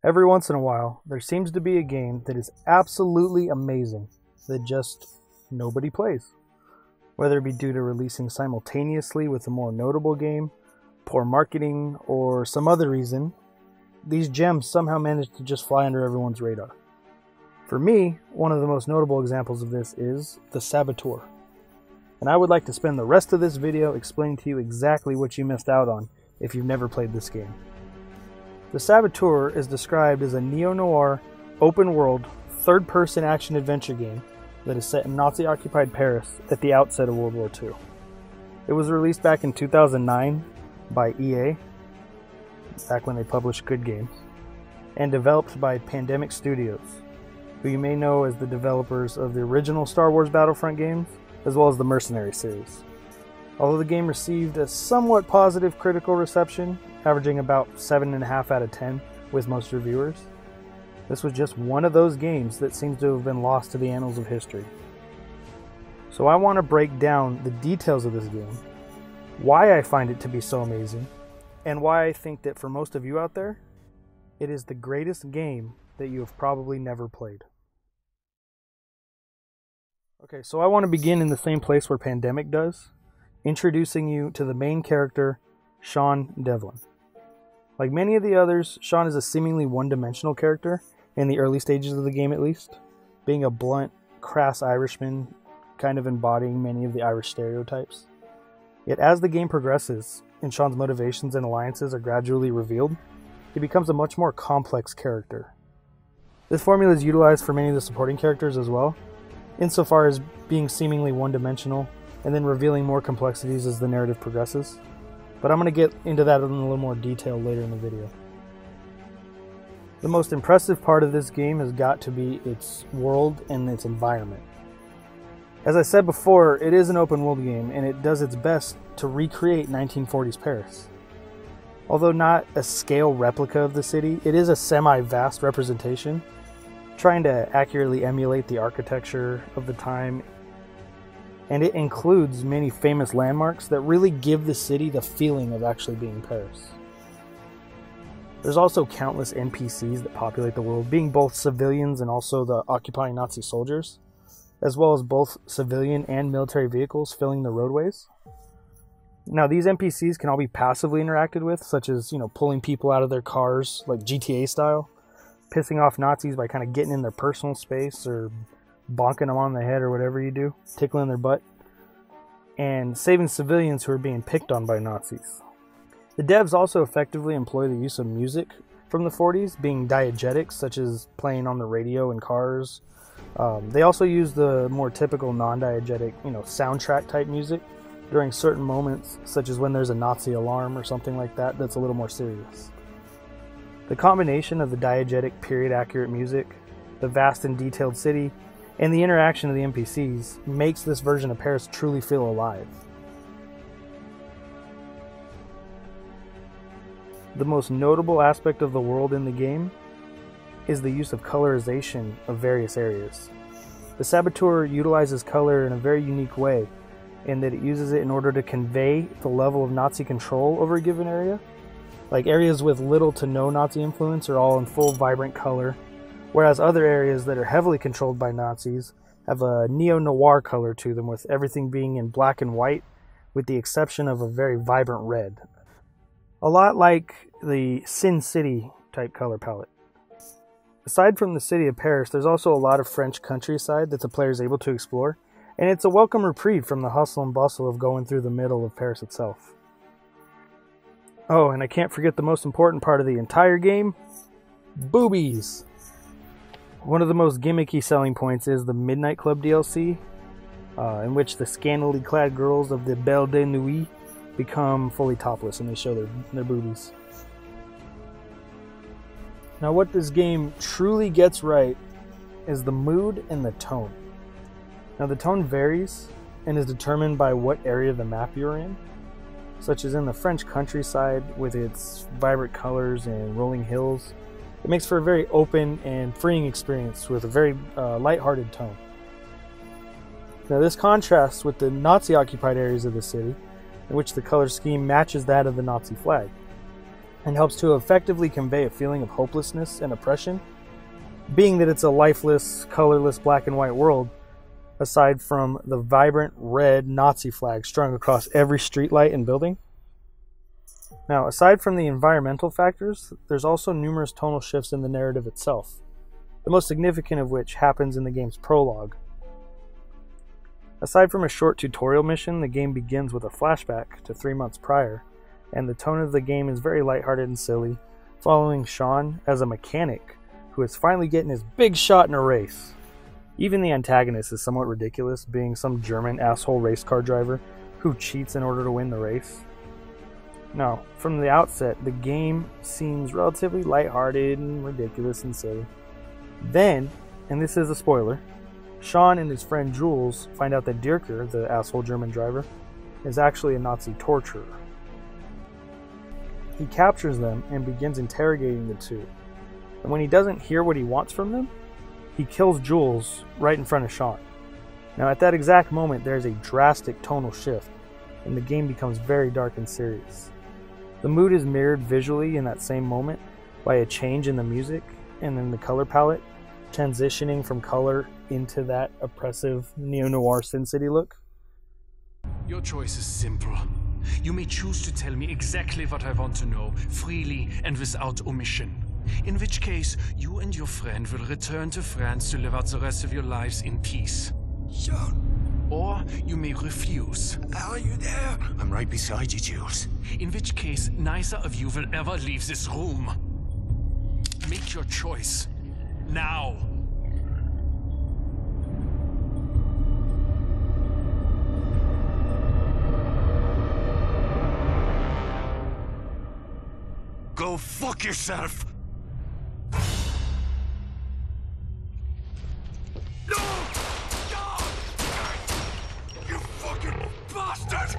Every once in a while, there seems to be a game that is absolutely amazing that just nobody plays. Whether it be due to releasing simultaneously with a more notable game, poor marketing, or some other reason, these gems somehow manage to just fly under everyone's radar. For me, one of the most notable examples of this is the Saboteur. And I would like to spend the rest of this video explaining to you exactly what you missed out on if you've never played this game. The Saboteur is described as a neo-noir, open-world, third-person action-adventure game that is set in Nazi-occupied Paris at the outset of World War II. It was released back in 2009 by EA, back when they published good games, and developed by Pandemic Studios, who you may know as the developers of the original Star Wars Battlefront games, as well as the Mercenary series. Although the game received a somewhat positive critical reception, averaging about 7.5 out of 10 with most reviewers, this was just one of those games that seems to have been lost to the annals of history. So I want to break down the details of this game, why I find it to be so amazing, and why I think that for most of you out there, it is the greatest game that you have probably never played. Okay, so I want to begin in the same place where Pandemic does, introducing you to the main character, Sean Devlin. Like many of the others, Sean is a seemingly one-dimensional character, in the early stages of the game at least, being a blunt, crass Irishman, kind of embodying many of the Irish stereotypes. Yet as the game progresses, and Sean's motivations and alliances are gradually revealed, he becomes a much more complex character. This formula is utilized for many of the supporting characters as well, insofar as being seemingly one-dimensional, and then revealing more complexities as the narrative progresses. But I'm going to get into that in a little more detail later in the video. The most impressive part of this game has got to be its world and its environment. As I said before, it is an open world game, and it does its best to recreate 1940s Paris. Although not a scale replica of the city, it is a semi-vast representation, trying to accurately emulate the architecture of the time, and it includes many famous landmarks that really give the city the feeling of actually being Paris. There's also countless NPCs that populate the world, being both civilians and also the occupying Nazi soldiers, as well as both civilian and military vehicles filling the roadways. Now, these NPCs can all be passively interacted with, such as, pulling people out of their cars, like GTA style, pissing off Nazis by kind of getting in their personal space, or bonking them on the head, or whatever you do, tickling their butt, and saving civilians who are being picked on by Nazis. The devs also effectively employ the use of music from the 40s, being diegetics, such as playing on the radio in cars. They also use the more typical non-diegetic, soundtrack type music during certain moments, such as when there's a Nazi alarm or something like that that's a little more serious. The combination of the diegetic period-accurate music, the vast and detailed city, and the interaction of the NPCs makes this version of Paris truly feel alive. The most notable aspect of the world in the game is the use of colorization of various areas. The Saboteur utilizes color in a very unique way, in that it uses it in order to convey the level of Nazi control over a given area. Like areas with little to no Nazi influence are all in full vibrant color, whereas other areas that are heavily controlled by Nazis have a neo-noir color to them, with everything being in black and white, with the exception of a very vibrant red. A lot like the Sin City type color palette. Aside from the city of Paris, there's also a lot of French countryside that the player is able to explore, and it's a welcome reprieve from the hustle and bustle of going through the middle of Paris itself. Oh, and I can't forget the most important part of the entire game, boobies! One of the most gimmicky selling points is the Midnight Club DLC, in which the scantily clad girls of the Belle de Nuit become fully topless and they show their boobies. Now, what this game truly gets right is the mood and the tone. Now, the tone varies and is determined by what area of the map you're in, such as in the French countryside with its vibrant colors and rolling hills. It makes for a very open and freeing experience with a very lighthearted tone. Now, this contrasts with the Nazi-occupied areas of the city, in which the color scheme matches that of the Nazi flag. and helps to effectively convey a feeling of hopelessness and oppression, being that it's a lifeless, colorless black and white world, aside from the vibrant red Nazi flag strung across every streetlight and building. Now, aside from the environmental factors, there's also numerous tonal shifts in the narrative itself, the most significant of which happens in the game's prologue. Aside from a short tutorial mission, the game begins with a flashback to 3 months prior, and the tone of the game is very lighthearted and silly, following Sean as a mechanic who is finally getting his big shot in a race. Even the antagonist is somewhat ridiculous, being some German asshole race car driver who cheats in order to win the race. Now, from the outset, the game seems relatively lighthearted and ridiculous and silly. Then, and this is a spoiler, Sean and his friend Jules find out that Dirker, the asshole German driver, is actually a Nazi torturer. He captures them and begins interrogating the two. And when he doesn't hear what he wants from them, he kills Jules right in front of Sean. Now, at that exact moment, there's a drastic tonal shift, and the game becomes very dark and serious. The mood is mirrored visually in that same moment by a change in the music and in the color palette, transitioning from color into that oppressive neo-noir Sin City look. Your choice is simple. You may choose to tell me exactly what I want to know, freely and without omission. In which case, you and your friend will return to France to live out the rest of your lives in peace. Sean. Or you may refuse. Are you there? I'm right beside you, Jules. In which case, neither of you will ever leave this room. Make your choice. Now. Go fuck yourself! No! No! You fucking bastard!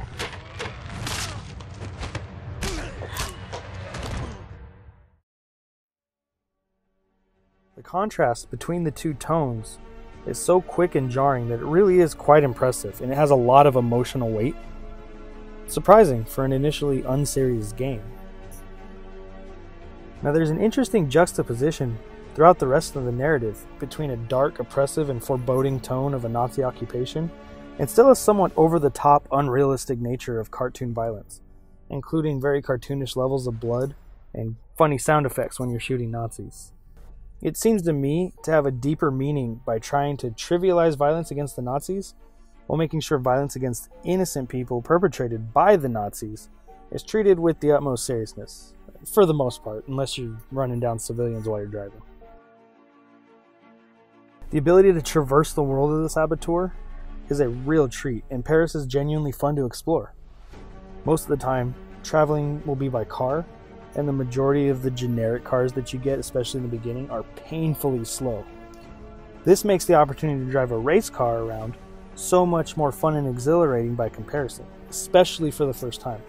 The contrast between the two tones is so quick and jarring that it really is quite impressive, and it has a lot of emotional weight. Surprising for an initially unserious game. Now, there's an interesting juxtaposition throughout the rest of the narrative between a dark, oppressive, and foreboding tone of a Nazi occupation and still a somewhat over-the-top, unrealistic nature of cartoon violence, including very cartoonish levels of blood and funny sound effects when you're shooting Nazis. It seems to me to have a deeper meaning by trying to trivialize violence against the Nazis while making sure violence against innocent people perpetrated by the Nazis is treated with the utmost seriousness. For the most part, unless you're running down civilians while you're driving. The ability to traverse the world of the Saboteur is a real treat, and Paris is genuinely fun to explore. Most of the time, traveling will be by car, and the majority of the generic cars that you get, especially in the beginning, are painfully slow. This makes the opportunity to drive a race car around so much more fun and exhilarating by comparison, especially for the first time.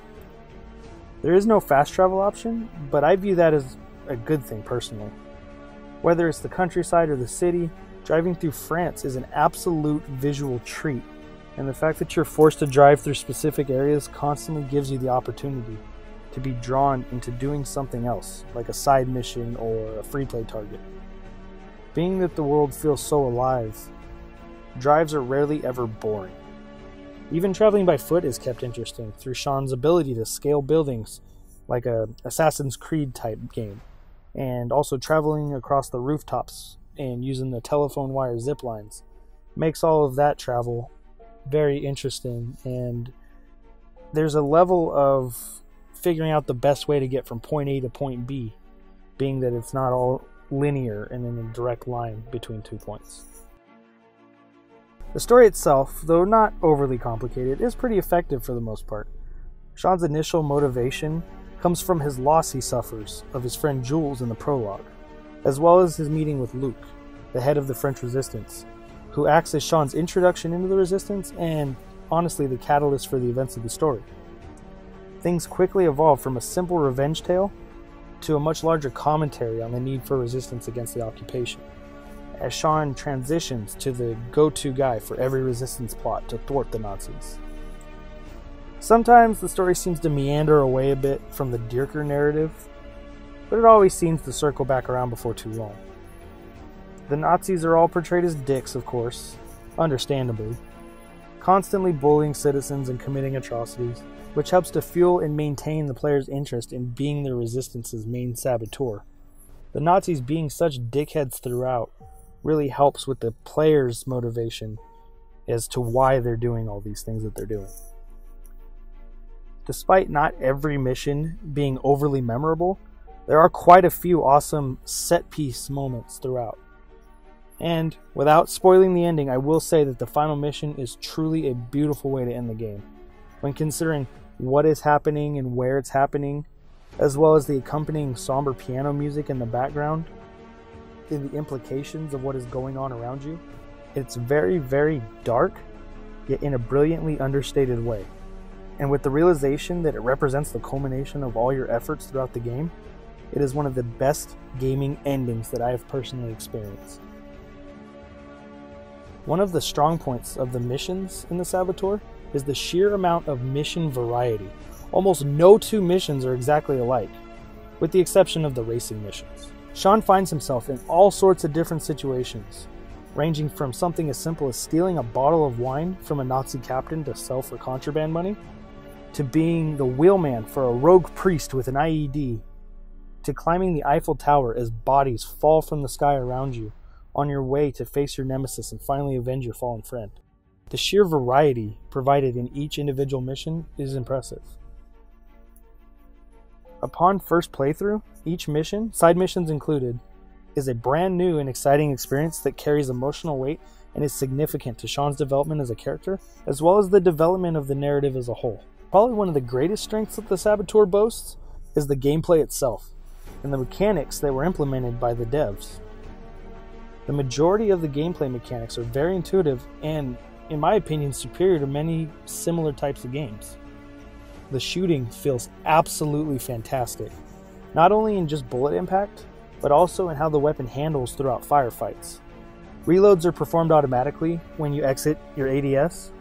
There is no fast travel option, but I view that as a good thing personally. Whether it's the countryside or the city, driving through France is an absolute visual treat, and the fact that you're forced to drive through specific areas constantly gives you the opportunity to be drawn into doing something else, like a side mission or a Freeplay target. Being that the world feels so alive, drives are rarely ever boring. Even traveling by foot is kept interesting through Sean's ability to scale buildings like a Assassin's Creed type game, and also traveling across the rooftops and using the telephone wire zip lines makes all of that travel very interesting, and there's a level of figuring out the best way to get from point A to point B, being that it's not all linear and in a direct line between 2 points. The story itself, though not overly complicated, is pretty effective for the most part. Sean's initial motivation comes from his loss he suffers of his friend Jules in the prologue, as well as his meeting with Luke, the head of the French resistance, who acts as Sean's introduction into the resistance and, honestly, the catalyst for the events of the story. Things quickly evolve from a simple revenge tale to a much larger commentary on the need for resistance against the occupation, as Sean transitions to the go-to guy for every resistance plot to thwart the Nazis. Sometimes the story seems to meander away a bit from the Dirker narrative, but it always seems to circle back around before too long. The Nazis are all portrayed as dicks, of course, understandably, constantly bullying citizens and committing atrocities, which helps to fuel and maintain the player's interest in being the Resistance's main saboteur. The Nazis being such dickheads throughout really helps with the player's motivation as to why they're doing all these things that they're doing. Despite not every mission being overly memorable, there are quite a few awesome set-piece moments throughout. And without spoiling the ending, I will say that the final mission is truly a beautiful way to end the game. When considering what is happening and where it's happening, as well as the accompanying somber piano music in the background, and the implications of what is going on around you, it's very, very dark, yet in a brilliantly understated way. And with the realization that it represents the culmination of all your efforts throughout the game, it is one of the best gaming endings that I have personally experienced. One of the strong points of the missions in the Saboteur is the sheer amount of mission variety. Almost no two missions are exactly alike, with the exception of the racing missions. Sean finds himself in all sorts of different situations, ranging from something as simple as stealing a bottle of wine from a Nazi captain to sell for contraband money, to being the wheelman for a rogue priest with an IED, to climbing the Eiffel Tower as bodies fall from the sky around you on your way to face your nemesis and finally avenge your fallen friend. The sheer variety provided in each individual mission is impressive. Upon first playthrough, each mission, side missions included, is a brand new and exciting experience that carries emotional weight and is significant to Sean's development as a character, as well as the development of the narrative as a whole. Probably one of the greatest strengths that the Saboteur boasts is the gameplay itself, and the mechanics that were implemented by the devs. The majority of the gameplay mechanics are very intuitive and, in my opinion, superior to many similar types of games. The shooting feels absolutely fantastic, not only in just bullet impact, but also in how the weapon handles throughout firefights. Reloads are performed automatically when you exit your ADS.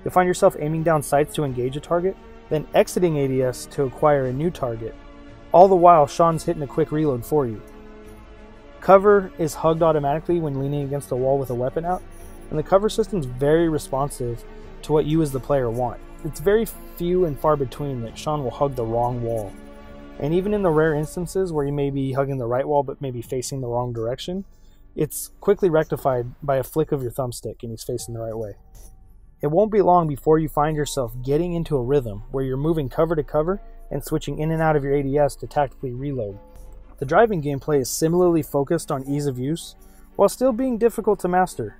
You'll find yourself aiming down sights to engage a target, then exiting ADS to acquire a new target. All the while, Sean's hitting a quick reload for you. Cover is hugged automatically when leaning against a wall with a weapon out, and the cover system's very responsive to what you as the player want. It's very few and far between that Sean will hug the wrong wall. And even in the rare instances where you may be hugging the right wall but maybe facing the wrong direction, it's quickly rectified by a flick of your thumbstick and he's facing the right way. It won't be long before you find yourself getting into a rhythm where you're moving cover to cover and switching in and out of your ADS to tactically reload. The driving gameplay is similarly focused on ease of use, while still being difficult to master.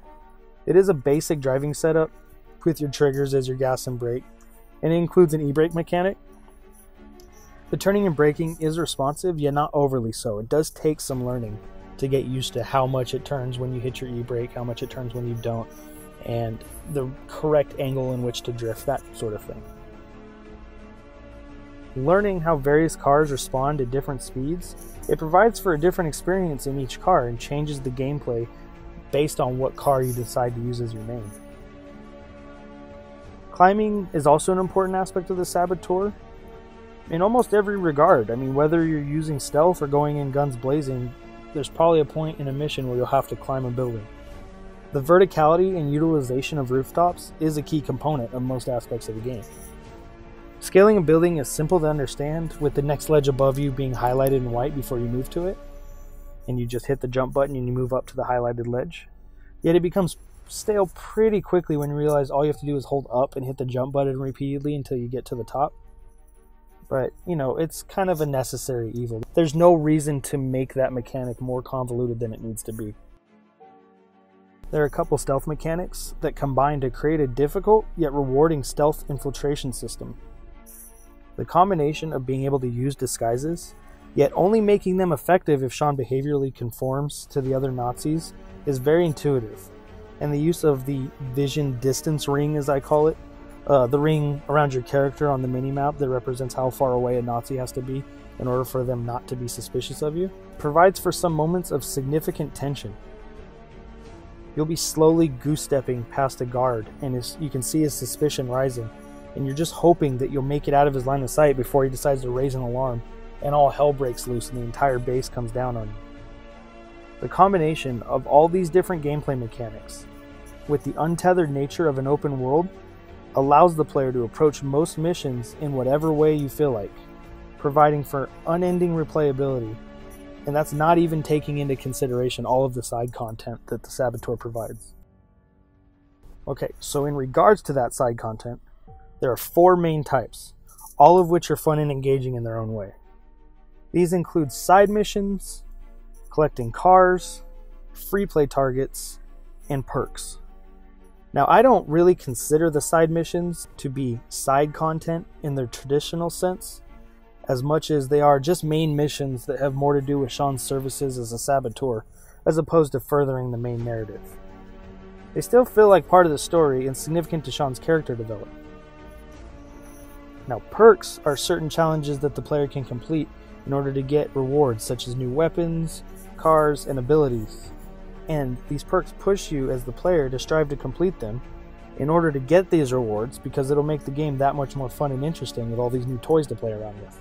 It is a basic driving setup, with your triggers as your gas and brake, and it includes an e-brake mechanic. The turning and braking is responsive, yet not overly so. It does take some learning to get used to how much it turns when you hit your e-brake, how much it turns when you don't, and the correct angle in which to drift, that sort of thing. Learning how various cars respond at different speeds, it provides for a different experience in each car and changes the gameplay based on what car you decide to use as your main. Climbing is also an important aspect of the Saboteur in almost every regard. I mean, whether you're using stealth or going in guns blazing, there's probably a point in a mission where you'll have to climb a building. The verticality and utilization of rooftops is a key component of most aspects of the game. Scaling a building is simple to understand, with the next ledge above you being highlighted in white before you move to it, and you just hit the jump button and you move up to the highlighted ledge. Yet it becomes stale pretty quickly when you realize all you have to do is hold up and hit the jump button repeatedly until you get to the top. But, you know, it's kind of a necessary evil. There's no reason to make that mechanic more convoluted than it needs to be. There are a couple stealth mechanics that combine to create a difficult yet rewarding stealth infiltration system. The combination of being able to use disguises, yet only making them effective if Sean behaviorally conforms to the other Nazis, is very intuitive. And the use of the vision distance ring, as I call it, the ring around your character on the minimap that represents how far away a Nazi has to be in order for them not to be suspicious of you, provides for some moments of significant tension. You'll be slowly goose-stepping past a guard, and you can see his suspicion rising, and you're just hoping that you'll make it out of his line of sight before he decides to raise an alarm and all hell breaks loose and the entire base comes down on you. The combination of all these different gameplay mechanics with the untethered nature of an open world allows the player to approach most missions in whatever way you feel like, providing for unending replayability, and that's not even taking into consideration all of the side content that the Saboteur provides. Okay, so in regards to that side content, there are 4 main types, all of which are fun and engaging in their own way. These include side missions, collecting cars, free play targets, and perks. Now, I don't really consider the side missions to be side content in their traditional sense, as much as they are just main missions that have more to do with Sean's services as a saboteur, as opposed to furthering the main narrative. They still feel like part of the story and significant to Sean's character development. Now, perks are certain challenges that the player can complete in order to get rewards such as new weapons, cars, and abilities. And these perks push you as the player to strive to complete them in order to get these rewards, because it'll make the game that much more fun and interesting with all these new toys to play around with.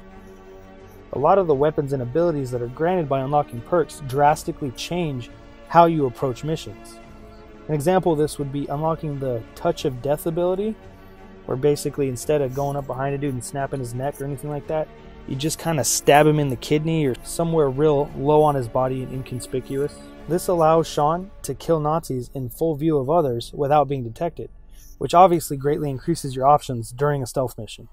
A lot of the weapons and abilities that are granted by unlocking perks drastically change how you approach missions. An example of this would be unlocking the Touch of Death ability, where basically instead of going up behind a dude and snapping his neck or anything like that, you just kind of stab him in the kidney or somewhere real low on his body and inconspicuous. This allows Sean to kill Nazis in full view of others without being detected, which obviously greatly increases your options during a stealth mission.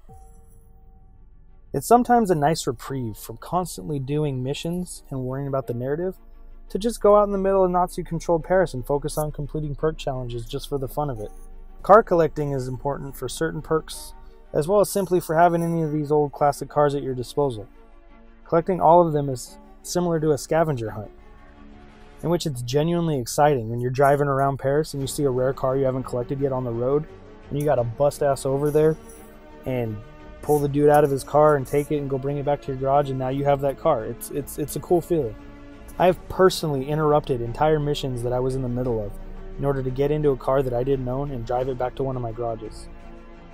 It's sometimes a nice reprieve from constantly doing missions and worrying about the narrative to just go out in the middle of Nazi-controlled Paris and focus on completing perk challenges just for the fun of it. Car collecting is important for certain perks, as well as simply for having any of these old classic cars at your disposal. Collecting all of them is similar to a scavenger hunt, in which it's genuinely exciting when you're driving around Paris and you see a rare car you haven't collected yet on the road, and you gotta bust ass over there and pull the dude out of his car and take it and go bring it back to your garage, and now you have that car. It's a cool feeling. I have personally interrupted entire missions that I was in the middle of in order to get into a car that I didn't own and drive it back to one of my garages.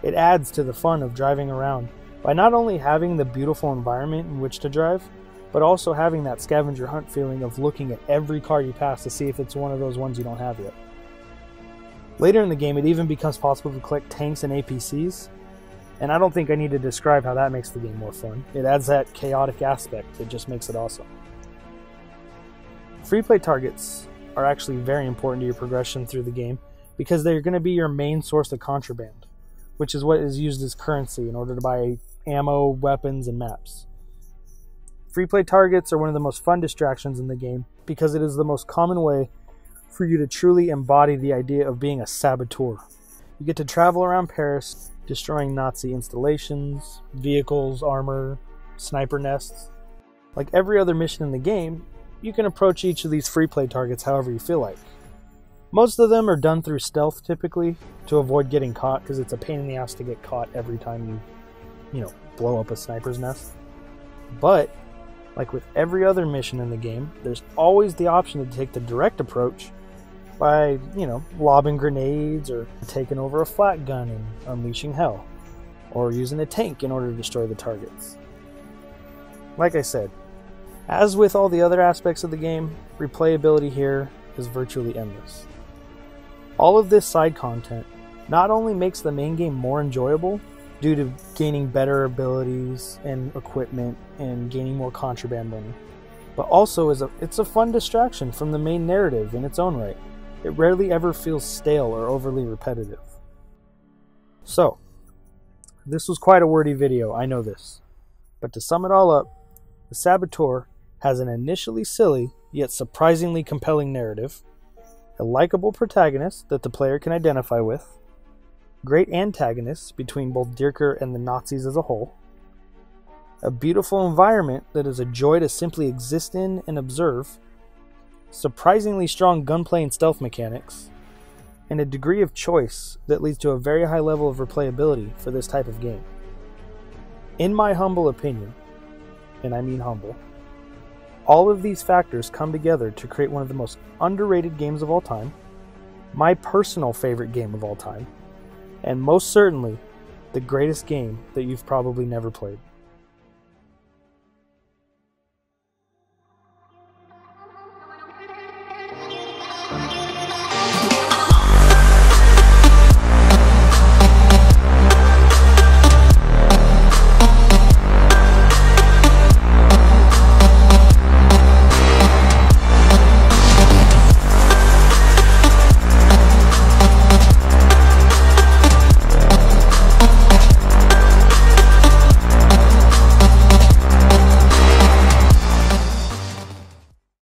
It adds to the fun of driving around by not only having the beautiful environment in which to drive, but also having that scavenger hunt feeling of looking at every car you pass to see if it's one of those ones you don't have yet. Later in the game, it even becomes possible to collect tanks and APCs, and I don't think I need to describe how that makes the game more fun. It adds that chaotic aspect that just makes it awesome. Free play targets are actually very important to your progression through the game because they're going to be your main source of contraband, which is what is used as currency in order to buy ammo, weapons, and maps. Free play targets are one of the most fun distractions in the game because it is the most common way for you to truly embody the idea of being a saboteur. You get to travel around Paris, destroying Nazi installations, vehicles, armor, sniper nests. Like every other mission in the game, you can approach each of these free play targets however you feel like. Most of them are done through stealth typically to avoid getting caught, because it's a pain in the ass to get caught every time you blow up a sniper's nest. But like with every other mission in the game, there's always the option to take the direct approach by, lobbing grenades or taking over a flat gun and unleashing hell, or using a tank in order to destroy the targets. Like I said, as with all the other aspects of the game, replayability here is virtually endless. All of this side content not only makes the main game more enjoyable due to gaining better abilities and equipment and gaining more contraband money, but also it's a fun distraction from the main narrative in its own right. It rarely ever feels stale or overly repetitive. So, this was quite a wordy video, I know this. But to sum it all up, The Saboteur has an initially silly, yet surprisingly compelling narrative, a likable protagonist that the player can identify with, great antagonists between both Dierker and the Nazis as a whole, a beautiful environment that is a joy to simply exist in and observe, surprisingly strong gunplay and stealth mechanics, and a degree of choice that leads to a very high level of replayability for this type of game. In my humble opinion, and I mean humble, all of these factors come together to create one of the most underrated games of all time, my personal favorite game of all time, and most certainly the greatest game that you've probably never played.